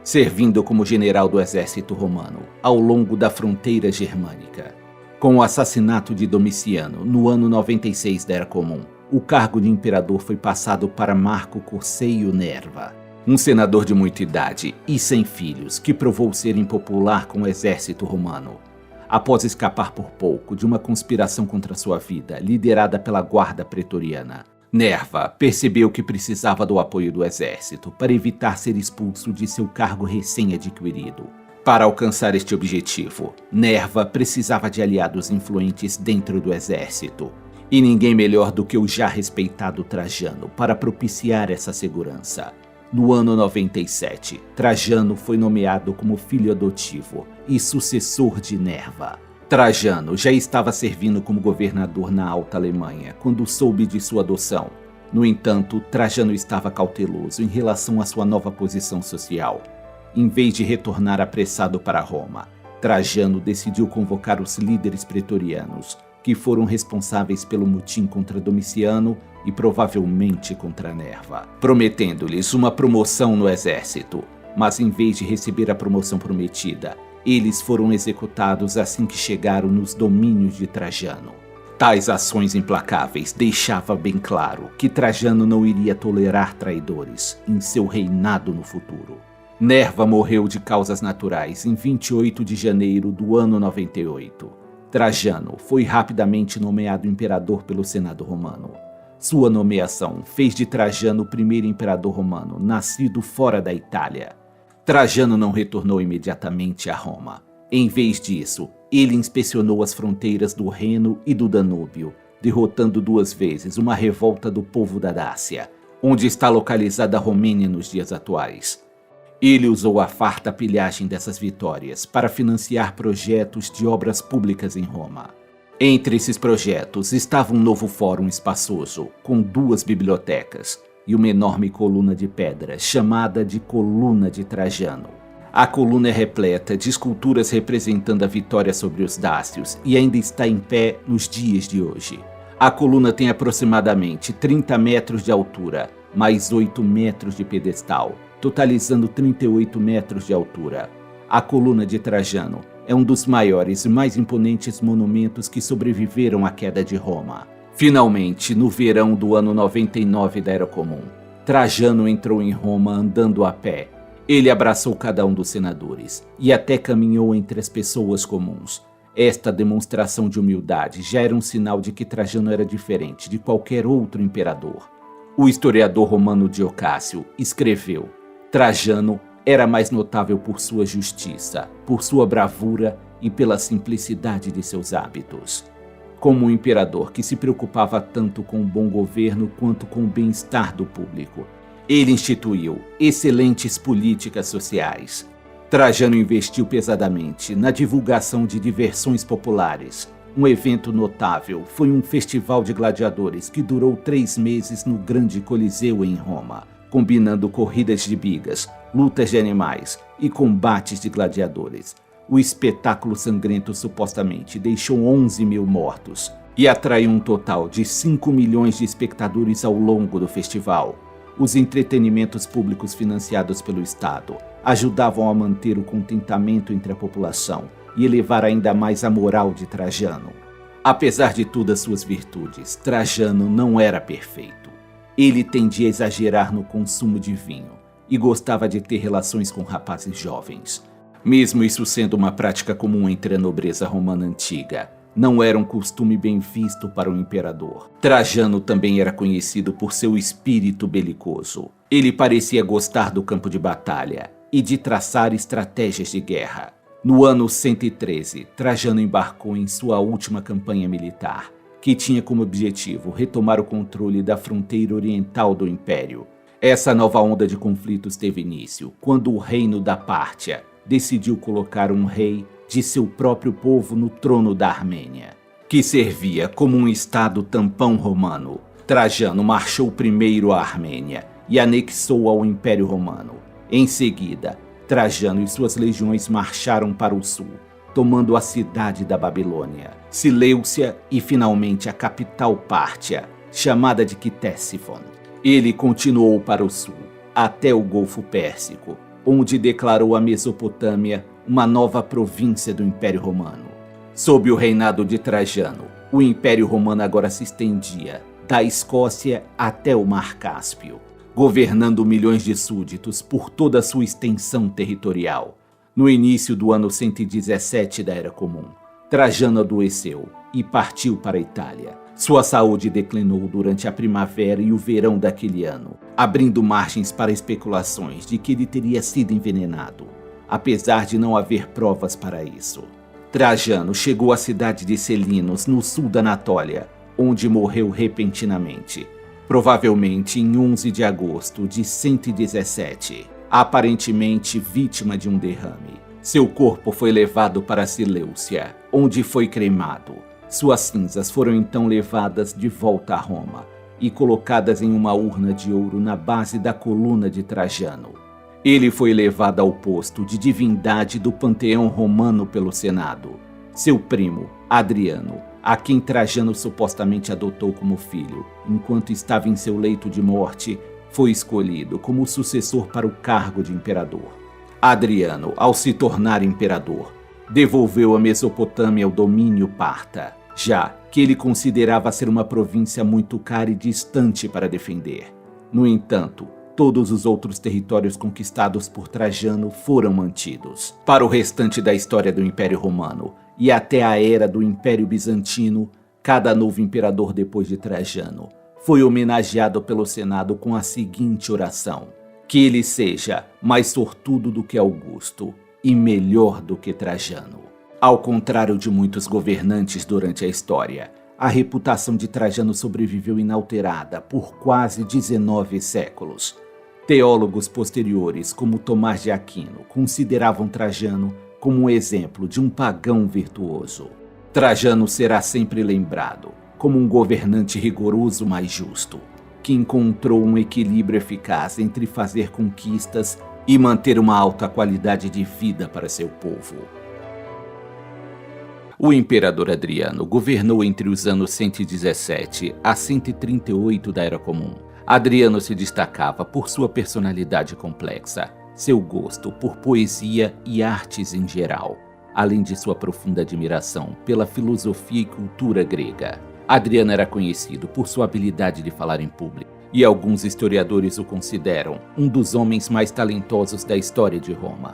servindo como general do exército romano ao longo da fronteira germânica. Com o assassinato de Domiciano no ano 96 da Era Comum, o cargo de imperador foi passado para Marco Corseio Nerva, um senador de muita idade e sem filhos que provou ser impopular com o exército romano. Após escapar por pouco de uma conspiração contra sua vida, liderada pela guarda pretoriana, Nerva percebeu que precisava do apoio do exército para evitar ser expulso de seu cargo recém-adquirido. Para alcançar este objetivo, Nerva precisava de aliados influentes dentro do exército, e ninguém melhor do que o já respeitado Trajano para propiciar essa segurança. No ano 97, Trajano foi nomeado como filho adotivo e sucessor de Nerva. Trajano já estava servindo como governador na Alta Alemanha quando soube de sua adoção. No entanto, Trajano estava cauteloso em relação à sua nova posição social. Em vez de retornar apressado para Roma, Trajano decidiu convocar os líderes pretorianos, que foram responsáveis pelo motim contra Domiciano e provavelmente contra Nerva, prometendo-lhes uma promoção no exército. Mas em vez de receber a promoção prometida, eles foram executados assim que chegaram nos domínios de Trajano. Tais ações implacáveis deixavam bem claro que Trajano não iria tolerar traidores em seu reinado no futuro. Nerva morreu de causas naturais em 28 de janeiro do ano 98. Trajano foi rapidamente nomeado imperador pelo Senado romano. Sua nomeação fez de Trajano o primeiro imperador romano nascido fora da Itália. Trajano não retornou imediatamente a Roma. Em vez disso, ele inspecionou as fronteiras do Reno e do Danúbio, derrotando 2 vezes uma revolta do povo da Dácia, onde está localizada a Romênia nos dias atuais. Ele usou a farta pilhagem dessas vitórias para financiar projetos de obras públicas em Roma. Entre esses projetos estava um novo fórum espaçoso, com 2 bibliotecas, e uma enorme coluna de pedra, chamada de Coluna de Trajano. A coluna é repleta de esculturas representando a vitória sobre os dácios e ainda está em pé nos dias de hoje. A coluna tem aproximadamente 30 metros de altura, mais 8 metros de pedestal, totalizando 38 metros de altura. A coluna de Trajano é um dos maiores e mais imponentes monumentos que sobreviveram à queda de Roma. Finalmente, no verão do ano 99 da Era Comum, Trajano entrou em Roma andando a pé. Ele abraçou cada um dos senadores e até caminhou entre as pessoas comuns. Esta demonstração de humildade já era um sinal de que Trajano era diferente de qualquer outro imperador. O historiador romano Diocácio escreveu: Trajano era mais notável por sua justiça, por sua bravura e pela simplicidade de seus hábitos. Como um imperador que se preocupava tanto com o bom governo quanto com o bem-estar do público, ele instituiu excelentes políticas sociais. Trajano investiu pesadamente na divulgação de diversões populares. Um evento notável foi um festival de gladiadores que durou 3 meses no Grande Coliseu em Roma, combinando corridas de bigas, lutas de animais e combates de gladiadores. O espetáculo sangrento supostamente deixou 11 mil mortos e atraiu um total de 5 milhões de espectadores ao longo do festival. Os entretenimentos públicos financiados pelo Estado ajudavam a manter o contentamento entre a população e elevar ainda mais a moral de Trajano. Apesar de todas suas virtudes, Trajano não era perfeito. Ele tendia a exagerar no consumo de vinho e gostava de ter relações com rapazes jovens. Mesmo isso sendo uma prática comum entre a nobreza romana antiga, não era um costume bem visto para o imperador. Trajano também era conhecido por seu espírito belicoso. Ele parecia gostar do campo de batalha e de traçar estratégias de guerra. No ano 113, Trajano embarcou em sua última campanha militar, que tinha como objetivo retomar o controle da fronteira oriental do Império. Essa nova onda de conflitos teve início quando o reino da Pártia decidiu colocar um rei de seu próprio povo no trono da Armênia, que servia como um estado tampão romano. Trajano marchou primeiro à Armênia e anexou ao Império Romano. Em seguida, Trajano e suas legiões marcharam para o sul, tomando a cidade da Babilônia, Seleucia e finalmente a capital Pártia, chamada de Ctésiphon. Ele continuou para o sul, até o Golfo Pérsico, onde declarou a Mesopotâmia uma nova província do Império Romano. Sob o reinado de Trajano, o Império Romano agora se estendia da Escócia até o Mar Cáspio, governando milhões de súditos por toda a sua extensão territorial. No início do ano 117 da Era Comum, Trajano adoeceu e partiu para a Itália. Sua saúde declinou durante a primavera e o verão daquele ano, abrindo margens para especulações de que ele teria sido envenenado, apesar de não haver provas para isso. Trajano chegou à cidade de Selinos, no sul da Anatólia, onde morreu repentinamente, provavelmente em 11 de agosto de 117, aparentemente vítima de um derrame. Seu corpo foi levado para Seleucia, onde foi cremado. Suas cinzas foram então levadas de volta a Roma e colocadas em uma urna de ouro na base da coluna de Trajano. Ele foi levado ao posto de divindade do panteão romano pelo Senado. Seu primo, Adriano, a quem Trajano supostamente adotou como filho, enquanto estava em seu leito de morte, foi escolhido como sucessor para o cargo de imperador. Adriano, ao se tornar imperador, devolveu a Mesopotâmia ao domínio parta, já que ele considerava ser uma província muito cara e distante para defender. No entanto, todos os outros territórios conquistados por Trajano foram mantidos. Para o restante da história do Império Romano e até a era do Império Bizantino, cada novo imperador depois de Trajano foi homenageado pelo Senado com a seguinte oração: que ele seja mais sortudo do que Augusto e melhor do que Trajano. Ao contrário de muitos governantes durante a história, a reputação de Trajano sobreviveu inalterada por quase 19 séculos. Teólogos posteriores, como Tomás de Aquino, consideravam Trajano como um exemplo de um pagão virtuoso. Trajano será sempre lembrado como um governante rigoroso, mas justo, que encontrou um equilíbrio eficaz entre fazer conquistas e manter uma alta qualidade de vida para seu povo. O imperador Adriano governou entre os anos 117 a 138 da Era Comum. Adriano se destacava por sua personalidade complexa, seu gosto por poesia e artes em geral, além de sua profunda admiração pela filosofia e cultura grega. Adriano era conhecido por sua habilidade de falar em público, e alguns historiadores o consideram um dos homens mais talentosos da história de Roma.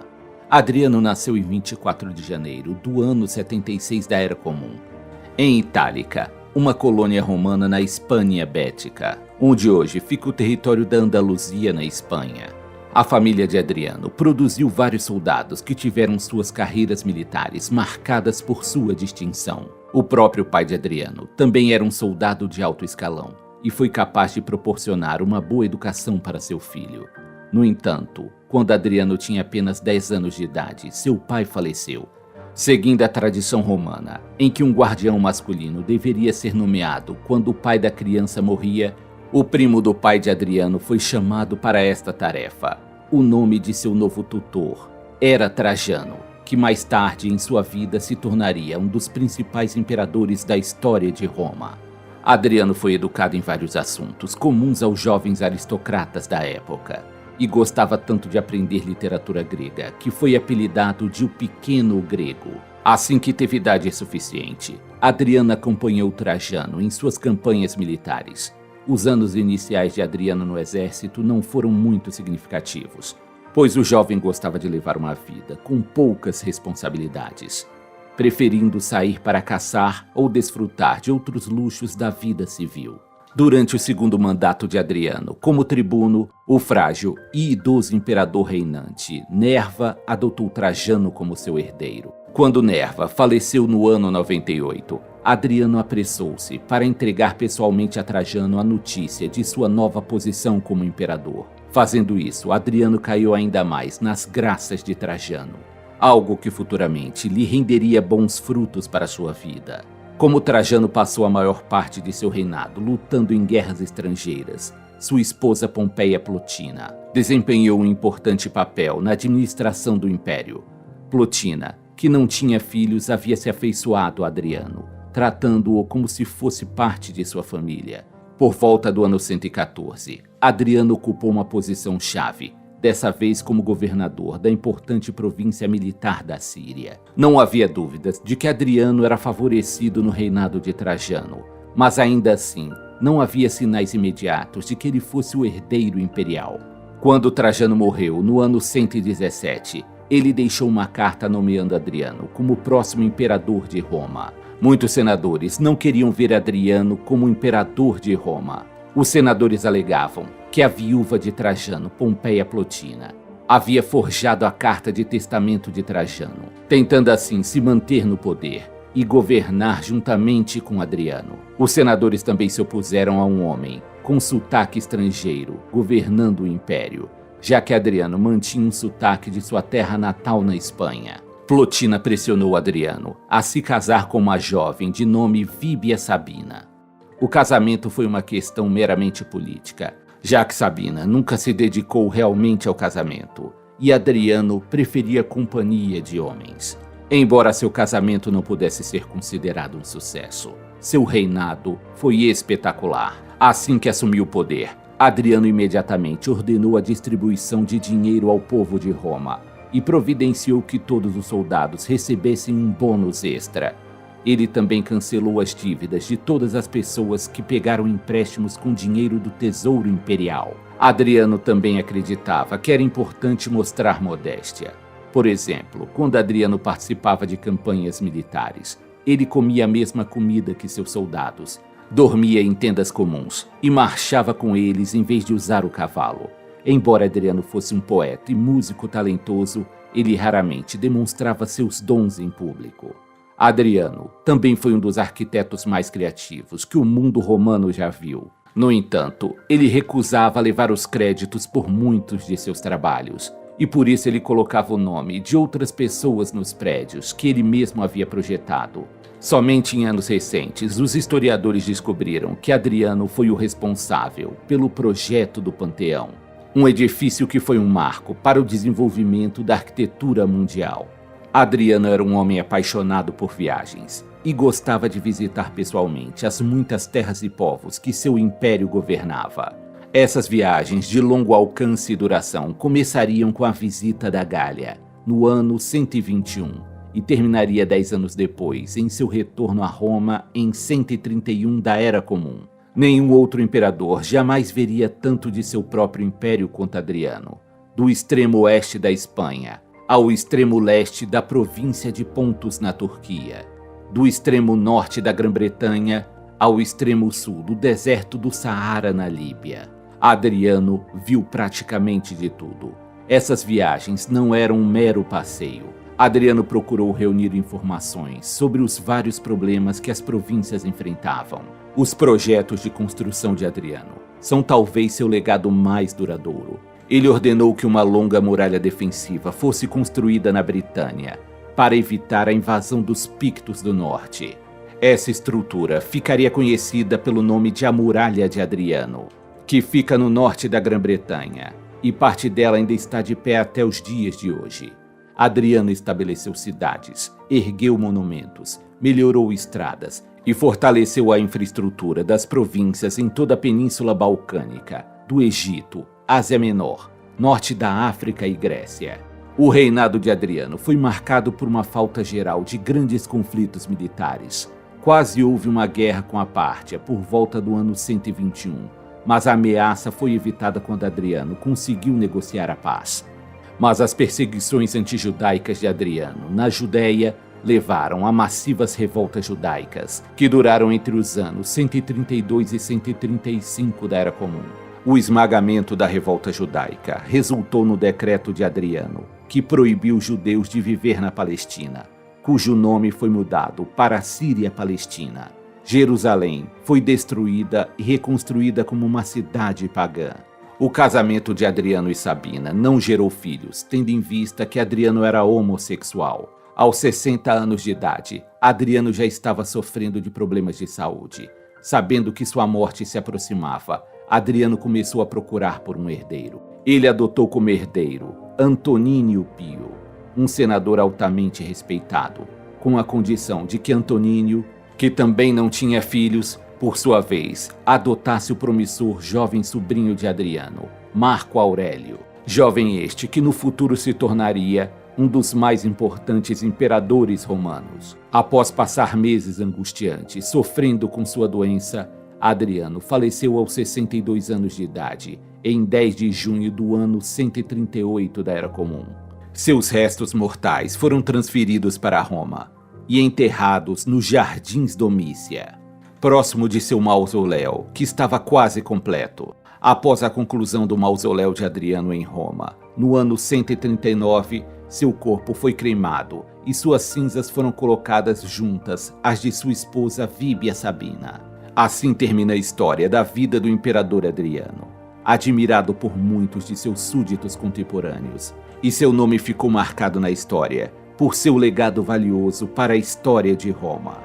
Adriano nasceu em 24 de janeiro do ano 76 da Era Comum, em Itálica, uma colônia romana na Hispânia Bética, onde hoje fica o território da Andaluzia, na Espanha. A família de Adriano produziu vários soldados que tiveram suas carreiras militares marcadas por sua distinção. O próprio pai de Adriano também era um soldado de alto escalão e foi capaz de proporcionar uma boa educação para seu filho. No entanto, quando Adriano tinha apenas 10 anos de idade, seu pai faleceu. Seguindo a tradição romana, em que um guardião masculino deveria ser nomeado quando o pai da criança morria, o primo do pai de Adriano foi chamado para esta tarefa. O nome de seu novo tutor era Trajano, que mais tarde em sua vida se tornaria um dos principais imperadores da história de Roma. Adriano foi educado em vários assuntos comuns aos jovens aristocratas da época e gostava tanto de aprender literatura grega que foi apelidado de o Pequeno Grego. Assim que teve idade suficiente, Adriano acompanhou Trajano em suas campanhas militares. Os anos iniciais de Adriano no exército não foram muito significativos, pois o jovem gostava de levar uma vida com poucas responsabilidades, preferindo sair para caçar ou desfrutar de outros luxos da vida civil. Durante o segundo mandato de Adriano como tribuno, o frágil e idoso imperador reinante Nerva adotou Trajano como seu herdeiro. Quando Nerva faleceu no ano 98, Adriano apressou-se para entregar pessoalmente a Trajano a notícia de sua nova posição como imperador. Fazendo isso, Adriano caiu ainda mais nas graças de Trajano, algo que futuramente lhe renderia bons frutos para sua vida. Como Trajano passou a maior parte de seu reinado lutando em guerras estrangeiras, sua esposa Pompeia Plotina desempenhou um importante papel na administração do império. Plotina, que não tinha filhos, havia se afeiçoado a Adriano, tratando-o como se fosse parte de sua família. Por volta do ano 114, Adriano ocupou uma posição chave, dessa vez como governador da importante província militar da Síria. Não havia dúvidas de que Adriano era favorecido no reinado de Trajano, mas ainda assim, não havia sinais imediatos de que ele fosse o herdeiro imperial. Quando Trajano morreu, no ano 117, ele deixou uma carta nomeando Adriano como o próximo imperador de Roma. Muitos senadores não queriam ver Adriano como imperador de Roma. Os senadores alegavam que a viúva de Trajano, Pompeia Plotina, havia forjado a carta de testamento de Trajano, tentando assim se manter no poder e governar juntamente com Adriano. Os senadores também se opuseram a um homem com sotaque estrangeiro governando o império, já que Adriano mantinha um sotaque de sua terra natal na Espanha. Plotina pressionou Adriano a se casar com uma jovem de nome Víbia Sabina. O casamento foi uma questão meramente política, já que Sabina nunca se dedicou realmente ao casamento, e Adriano preferia a companhia de homens. Embora seu casamento não pudesse ser considerado um sucesso, seu reinado foi espetacular. Assim que assumiu o poder, Adriano imediatamente ordenou a distribuição de dinheiro ao povo de Roma e providenciou que todos os soldados recebessem um bônus extra. Ele também cancelou as dívidas de todas as pessoas que pegaram empréstimos com dinheiro do Tesouro Imperial. Adriano também acreditava que era importante mostrar modéstia. Por exemplo, quando Adriano participava de campanhas militares, ele comia a mesma comida que seus soldados, dormia em tendas comuns e marchava com eles em vez de usar o cavalo. Embora Adriano fosse um poeta e músico talentoso, ele raramente demonstrava seus dons em público. Adriano também foi um dos arquitetos mais criativos que o mundo romano já viu. No entanto, ele recusava levar os créditos por muitos de seus trabalhos, e por isso ele colocava o nome de outras pessoas nos prédios que ele mesmo havia projetado. Somente em anos recentes, os historiadores descobriram que Adriano foi o responsável pelo projeto do Panteão, um edifício que foi um marco para o desenvolvimento da arquitetura mundial. Adriano era um homem apaixonado por viagens e gostava de visitar pessoalmente as muitas terras e povos que seu império governava. Essas viagens de longo alcance e duração começariam com a visita da Gália, no ano 121, e terminaria 10 anos depois, em seu retorno a Roma em 131 da Era Comum. Nenhum outro imperador jamais veria tanto de seu próprio império quanto Adriano, do extremo oeste da Espanha ao extremo leste da província de Pontus na Turquia, do extremo norte da Grã-Bretanha ao extremo sul do deserto do Saara na Líbia. Adriano viu praticamente de tudo. Essas viagens não eram um mero passeio. Adriano procurou reunir informações sobre os vários problemas que as províncias enfrentavam. Os projetos de construção de Adriano são talvez seu legado mais duradouro. Ele ordenou que uma longa muralha defensiva fosse construída na Britânia para evitar a invasão dos Pictos do Norte. Essa estrutura ficaria conhecida pelo nome de a Muralha de Adriano, que fica no norte da Grã-Bretanha, e parte dela ainda está de pé até os dias de hoje. Adriano estabeleceu cidades, ergueu monumentos, melhorou estradas e fortaleceu a infraestrutura das províncias em toda a Península Balcânica, do Egito, Ásia Menor, norte da África e Grécia. O reinado de Adriano foi marcado por uma falta geral de grandes conflitos militares. Quase houve uma guerra com a Pártia por volta do ano 121, mas a ameaça foi evitada quando Adriano conseguiu negociar a paz. Mas as perseguições antijudaicas de Adriano na Judéia levaram a massivas revoltas judaicas, que duraram entre os anos 132 e 135 da Era Comum. O esmagamento da revolta judaica resultou no decreto de Adriano, que proibiu os judeus de viver na Palestina, cujo nome foi mudado para Síria-Palestina. Jerusalém foi destruída e reconstruída como uma cidade pagã. O casamento de Adriano e Sabina não gerou filhos, tendo em vista que Adriano era homossexual. Aos 60 anos de idade, Adriano já estava sofrendo de problemas de saúde. Sabendo que sua morte se aproximava, Adriano começou a procurar por um herdeiro. Ele adotou como herdeiro Antonínio Pio, um senador altamente respeitado, com a condição de que Antonínio, que também não tinha filhos, por sua vez, adotasse o promissor jovem sobrinho de Adriano, Marco Aurélio. Jovem este que no futuro se tornaria um dos mais importantes imperadores romanos. Após passar meses angustiantes, sofrendo com sua doença, Adriano faleceu aos 62 anos de idade, em 10 de junho do ano 138 da Era Comum. Seus restos mortais foram transferidos para Roma e enterrados nos Jardins Domícia, próximo de seu mausoléu, que estava quase completo. Após a conclusão do mausoléu de Adriano em Roma, no ano 139, seu corpo foi cremado e suas cinzas foram colocadas juntas às de sua esposa Víbia Sabina. Assim termina a história da vida do imperador Adriano, admirado por muitos de seus súditos contemporâneos, e seu nome ficou marcado na história por seu legado valioso para a história de Roma.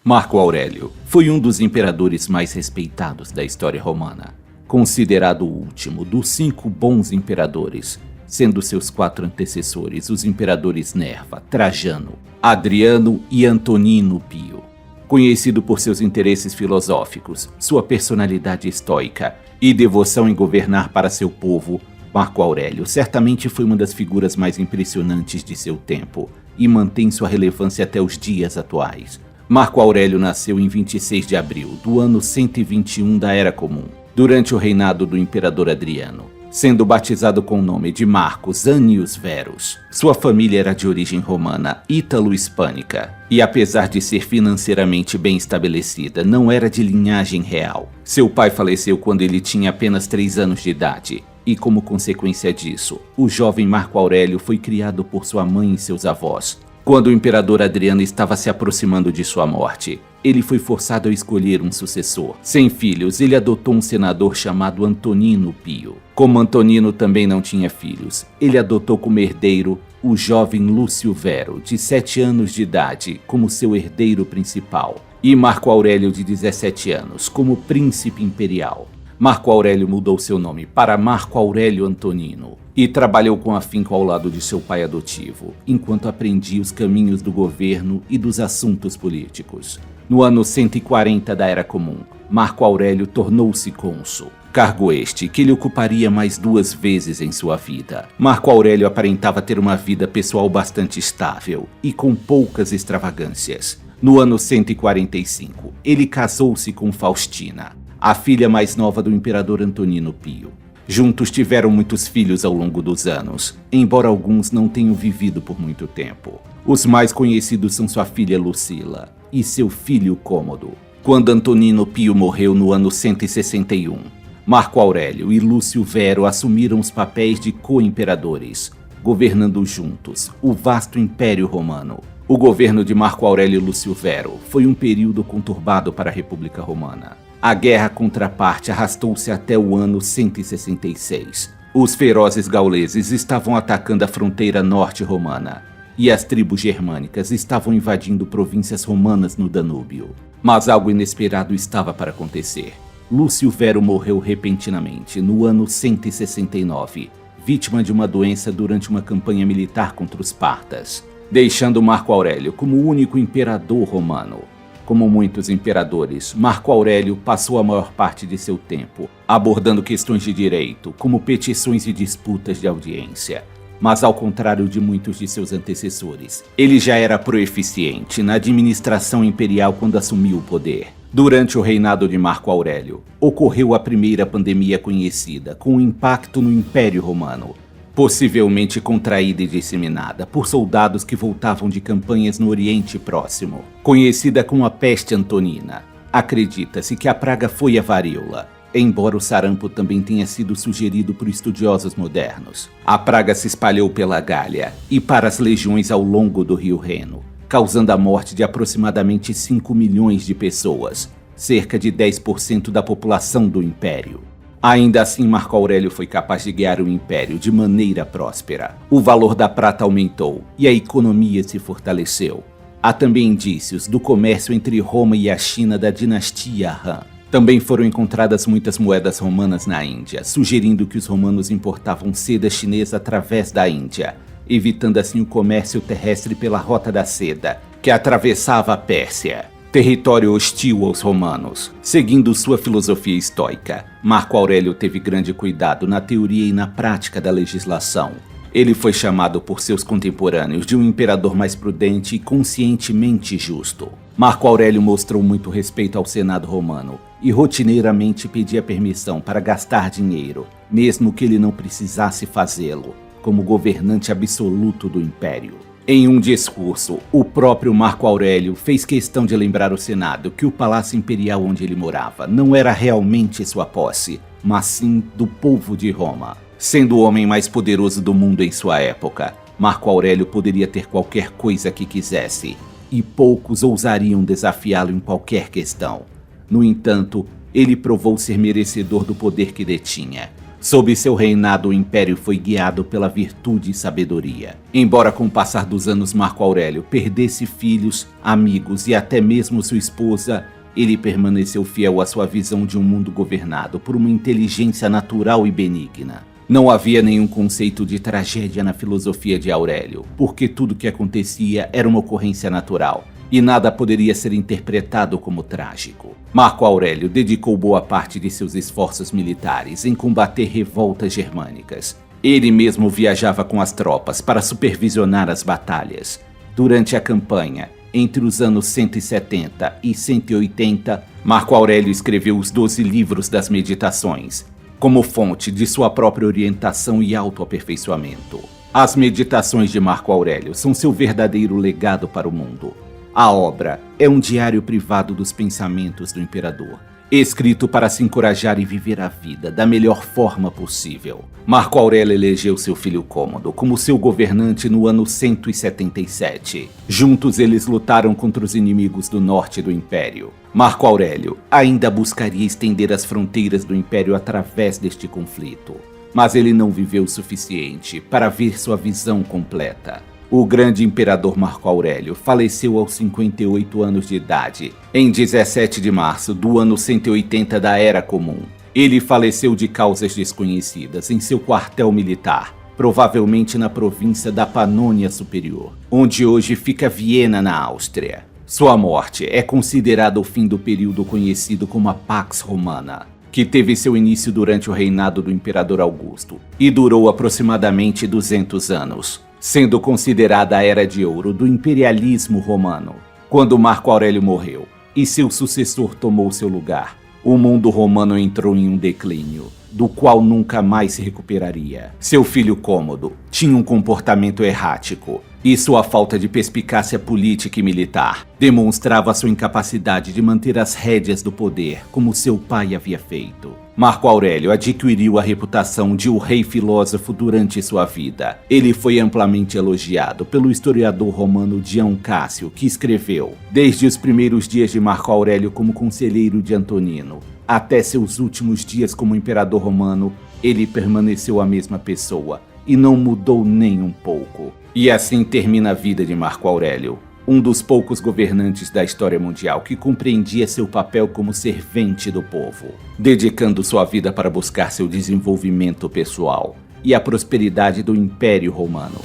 Marco Aurélio foi um dos imperadores mais respeitados da história romana, considerado o último dos 5 bons imperadores, sendo seus 4 antecessores os imperadores Nerva, Trajano, Adriano e Antonino Pio. Conhecido por seus interesses filosóficos, sua personalidade estoica e devoção em governar para seu povo, Marco Aurélio certamente foi uma das figuras mais impressionantes de seu tempo e mantém sua relevância até os dias atuais. Marco Aurélio nasceu em 26 de abril do ano 121 da Era Comum, durante o reinado do imperador Adriano, sendo batizado com o nome de Marcus Annius Verus. Sua família era de origem romana ítalo-hispânica e, apesar de ser financeiramente bem estabelecida, não era de linhagem real. Seu pai faleceu quando ele tinha apenas 3 anos de idade e, como consequência disso, o jovem Marco Aurélio foi criado por sua mãe e seus avós. Quando o imperador Adriano estava se aproximando de sua morte, ele foi forçado a escolher um sucessor. Sem filhos, ele adotou um senador chamado Antonino Pio. Como Antonino também não tinha filhos, ele adotou como herdeiro o jovem Lúcio Vero, de 7 anos de idade, como seu herdeiro principal, e Marco Aurélio, de 17 anos, como príncipe imperial. Marco Aurélio mudou seu nome para Marco Aurélio Antonino e trabalhou com afinco ao lado de seu pai adotivo, enquanto aprendia os caminhos do governo e dos assuntos políticos. No ano 140 da Era Comum, Marco Aurélio tornou-se cônsul, cargo este que ele ocuparia mais 2 vezes em sua vida. Marco Aurélio aparentava ter uma vida pessoal bastante estável e com poucas extravagâncias. No ano 145, ele casou-se com Faustina, a filha mais nova do imperador Antonino Pio. Juntos tiveram muitos filhos ao longo dos anos, embora alguns não tenham vivido por muito tempo. Os mais conhecidos são sua filha Lucila e seu filho Cômodo. Quando Antonino Pio morreu no ano 161, Marco Aurélio e Lúcio Vero assumiram os papéis de co-imperadores, governando juntos o vasto Império Romano. O governo de Marco Aurélio e Lúcio Vero foi um período conturbado para a República Romana. A guerra contra a Pártia arrastou-se até o ano 166. Os ferozes gauleses estavam atacando a fronteira norte romana, e as tribos germânicas estavam invadindo províncias romanas no Danúbio. Mas algo inesperado estava para acontecer. Lúcio Vero morreu repentinamente no ano 169, vítima de uma doença durante uma campanha militar contra os partas. deixando Marco Aurélio como o único imperador romano. Como muitos imperadores, Marco Aurélio passou a maior parte de seu tempo abordando questões de direito, como petições e disputas de audiência. Mas ao contrário de muitos de seus antecessores, ele já era proeficiente na administração imperial quando assumiu o poder. Durante o reinado de Marco Aurélio, ocorreu a primeira pandemia conhecida, com um impacto no Império Romano, possivelmente contraída e disseminada por soldados que voltavam de campanhas no Oriente Próximo, conhecida como a Peste Antonina. Acredita-se que a praga foi a varíola, embora o sarampo também tenha sido sugerido por estudiosos modernos. A praga se espalhou pela Gália e para as legiões ao longo do rio Reno, causando a morte de aproximadamente 5 milhões de pessoas, cerca de 10% da população do Império. Ainda assim, Marco Aurélio foi capaz de guiar o Império de maneira próspera. O valor da prata aumentou e a economia se fortaleceu. Há também indícios do comércio entre Roma e a China da dinastia Han. Também foram encontradas muitas moedas romanas na Índia, sugerindo que os romanos importavam seda chinesa através da Índia, evitando assim o comércio terrestre pela Rota da Seda, que atravessava a Pérsia, território hostil aos romanos. Seguindo sua filosofia estoica, Marco Aurélio teve grande cuidado na teoria e na prática da legislação. Ele foi chamado por seus contemporâneos de um imperador mais prudente e conscientemente justo. Marco Aurélio mostrou muito respeito ao Senado romano e rotineiramente pedia permissão para gastar dinheiro, mesmo que ele não precisasse fazê-lo, como governante absoluto do Império. Em um discurso, o próprio Marco Aurélio fez questão de lembrar ao Senado que o palácio imperial onde ele morava não era realmente sua posse, mas sim do povo de Roma. Sendo o homem mais poderoso do mundo em sua época, Marco Aurélio poderia ter qualquer coisa que quisesse, e poucos ousariam desafiá-lo em qualquer questão. No entanto, ele provou ser merecedor do poder que detinha. Sob seu reinado, o Império foi guiado pela virtude e sabedoria. Embora com o passar dos anos Marco Aurélio perdesse filhos, amigos e até mesmo sua esposa, ele permaneceu fiel à sua visão de um mundo governado por uma inteligência natural e benigna. Não havia nenhum conceito de tragédia na filosofia de Aurélio, porque tudo o que acontecia era uma ocorrência natural, e nada poderia ser interpretado como trágico. Marco Aurélio dedicou boa parte de seus esforços militares em combater revoltas germânicas. Ele mesmo viajava com as tropas para supervisionar as batalhas. Durante a campanha, entre os anos 170 e 180, Marco Aurélio escreveu os 12 livros das Meditações, como fonte de sua própria orientação e autoaperfeiçoamento. As Meditações de Marco Aurélio são seu verdadeiro legado para o mundo. A obra é um diário privado dos pensamentos do imperador, escrito para se encorajar e viver a vida da melhor forma possível. Marco Aurélio elegeu seu filho Cômodo como seu governante no ano 177. Juntos eles lutaram contra os inimigos do norte do Império. Marco Aurélio ainda buscaria estender as fronteiras do Império através deste conflito, mas ele não viveu o suficiente para ver sua visão completa. O grande imperador Marco Aurélio faleceu aos 58 anos de idade, em 17 de março do ano 180 da Era Comum. Ele faleceu de causas desconhecidas em seu quartel militar, provavelmente na província da Panônia Superior, onde hoje fica Viena, na Áustria. Sua morte é considerada o fim do período conhecido como a Pax Romana, que teve seu início durante o reinado do imperador Augusto e durou aproximadamente 200 anos. Sendo considerada a Era de Ouro do imperialismo romano. Quando Marco Aurélio morreu e seu sucessor tomou seu lugar, o mundo romano entrou em um declínio, do qual nunca mais se recuperaria. Seu filho Cômodo tinha um comportamento errático, e sua falta de perspicácia política e militar demonstrava sua incapacidade de manter as rédeas do poder como seu pai havia feito. Marco Aurélio adquiriu a reputação de o rei filósofo durante sua vida. Ele foi amplamente elogiado pelo historiador romano Dion Cássio, que escreveu: desde os primeiros dias de Marco Aurélio como conselheiro de Antonino, até seus últimos dias como imperador romano, ele permaneceu a mesma pessoa e não mudou nem um pouco. E assim termina a vida de Marco Aurélio, um dos poucos governantes da história mundial que compreendia seu papel como servente do povo, dedicando sua vida para buscar seu desenvolvimento pessoal e a prosperidade do Império Romano.